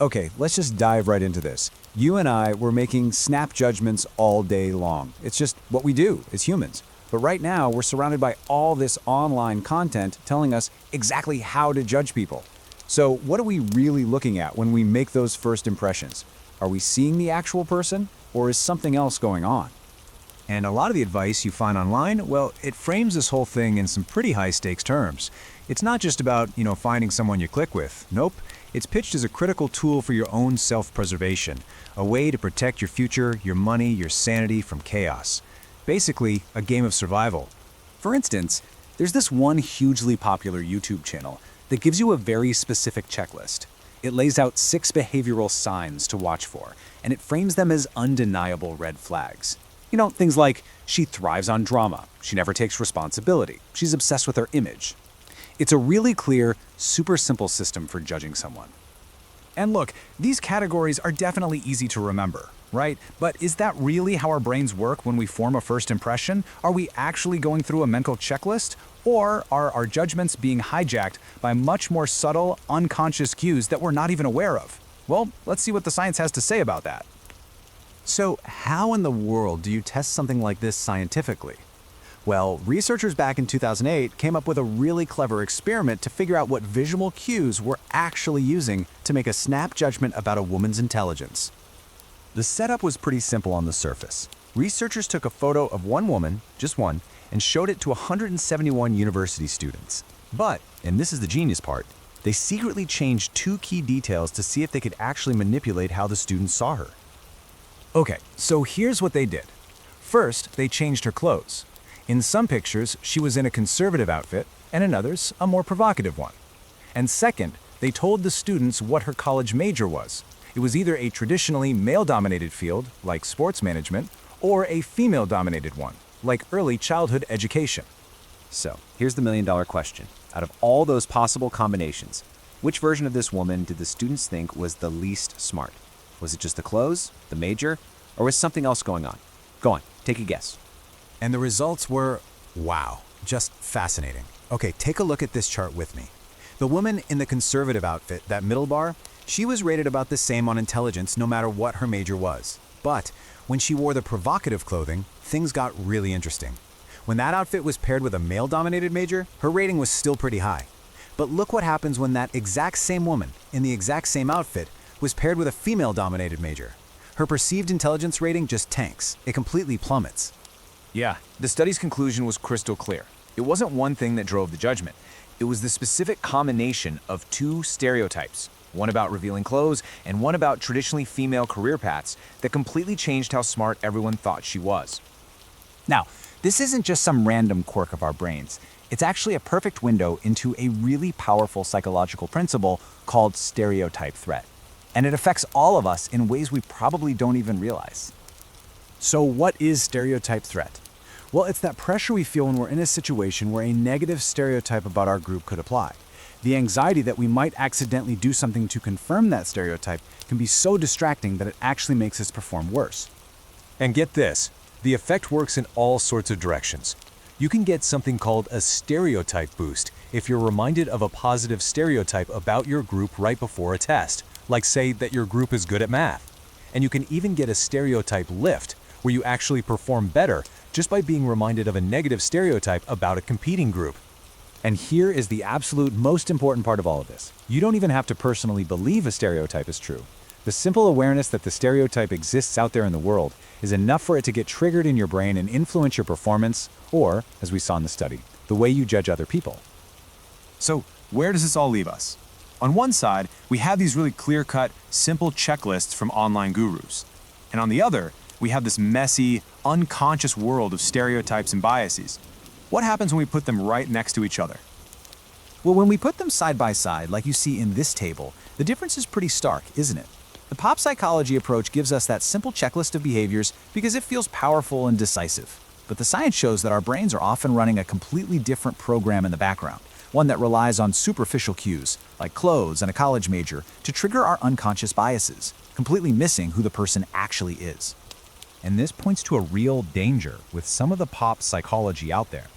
Okay, let's just dive right into this. You and I were making snap judgments all day long. It's just what we do as humans. But right now, we're surrounded by all this online content telling us exactly how to judge people. So, what are we really looking at when we make those first impressions? Are we seeing the actual person, or is something else going on? And a lot of the advice you find online, well, it frames this whole thing in some pretty high stakes terms. It's not just about, finding someone you click with. Nope. It's pitched as a critical tool for your own self-preservation, a way to protect your future, your money, your sanity from chaos. Basically, a game of survival. For instance, there's this one hugely popular YouTube channel that gives you a very specific checklist. It lays out 6 behavioral signs to watch for, and it frames them as undeniable red flags. Things like, she thrives on drama, she never takes responsibility, she's obsessed with her image. It's a really clear, super simple system for judging someone. And look, these categories are definitely easy to remember, right? But is that really how our brains work when we form a first impression? Are we actually going through a mental checklist? Or are our judgments being hijacked by much more subtle, unconscious cues that we're not even aware of? Well, let's see what the science has to say about that. So, how in the world do you test something like this scientifically? Well, researchers back in 2008 came up with a really clever experiment to figure out what visual cues we're actually using to make a snap judgment about a woman's intelligence. The setup was pretty simple on the surface. Researchers took a photo of one woman, just one, and showed it to 171 university students. But, and this is the genius part, they secretly changed 2 key details to see if they could actually manipulate how the students saw her. Okay, so here's what they did. First, they changed her clothes. In some pictures, she was in a conservative outfit, and in others, a more provocative one. And second, they told the students what her college major was. It was either a traditionally male-dominated field, like sports management, or a female-dominated one, like early childhood education. So, here's the million-dollar question. Out of all those possible combinations, which version of this woman did the students think was the least smart? Was it just the clothes, the major, or was something else going on? Go on, take a guess. And the results were, wow, just fascinating. Okay, take a look at this chart with me. The woman in the conservative outfit, that middle bar, she was rated about the same on intelligence no matter what her major was. But when she wore the provocative clothing, things got really interesting. When that outfit was paired with a male-dominated major, her rating was still pretty high. But look what happens when that exact same woman, in the exact same outfit, was paired with a female-dominated major. Her perceived intelligence rating just tanks. It completely plummets. Yeah, the study's conclusion was crystal clear. It wasn't one thing that drove the judgment. It was the specific combination of 2 stereotypes, one about revealing clothes and one about traditionally female career paths, that completely changed how smart everyone thought she was. Now, this isn't just some random quirk of our brains. It's actually a perfect window into a really powerful psychological principle called stereotype threat. And it affects all of us in ways we probably don't even realize. So, what is stereotype threat? Well, it's that pressure we feel when we're in a situation where a negative stereotype about our group could apply. The anxiety that we might accidentally do something to confirm that stereotype can be so distracting that it actually makes us perform worse. And get this, the effect works in all sorts of directions. You can get something called a stereotype boost if you're reminded of a positive stereotype about your group right before a test, like say that your group is good at math. And you can even get a stereotype lift, where you actually perform better just by being reminded of a negative stereotype about a competing group. And here is the absolute most important part of all of this. You don't even have to personally believe a stereotype is true. The simple awareness that the stereotype exists out there in the world is enough for it to get triggered in your brain and influence your performance, or, as we saw in the study, the way you judge other people. So, where does this all leave us? On one side, we have these really clear-cut, simple checklists from online gurus. And on the other, we have this messy, unconscious world of stereotypes and biases. What happens when we put them right next to each other? Well, when we put them side by side, like you see in this table, the difference is pretty stark, isn't it? The pop psychology approach gives us that simple checklist of behaviors because it feels powerful and decisive. But the science shows that our brains are often running a completely different program in the background, one that relies on superficial cues, like clothes and a college major, to trigger our unconscious biases, completely missing who the person actually is. And this points to a real danger with some of the pop psychology out there.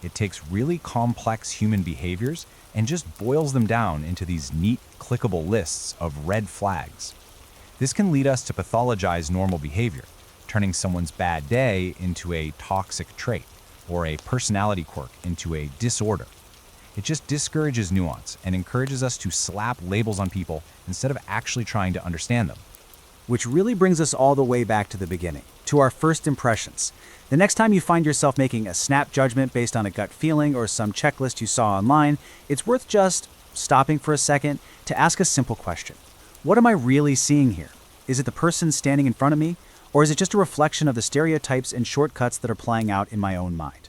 It takes really complex human behaviors and just boils them down into these neat, clickable lists of red flags. This can lead us to pathologize normal behavior, turning someone's bad day into a toxic trait, or a personality quirk into a disorder. It just discourages nuance and encourages us to slap labels on people instead of actually trying to understand them. Which really brings us all the way back to the beginning, to our first impressions. The next time you find yourself making a snap judgment based on a gut feeling or some checklist you saw online, it's worth just stopping for a second to ask a simple question. What am I really seeing here? Is it the person standing in front of me, or is it just a reflection of the stereotypes and shortcuts that are playing out in my own mind?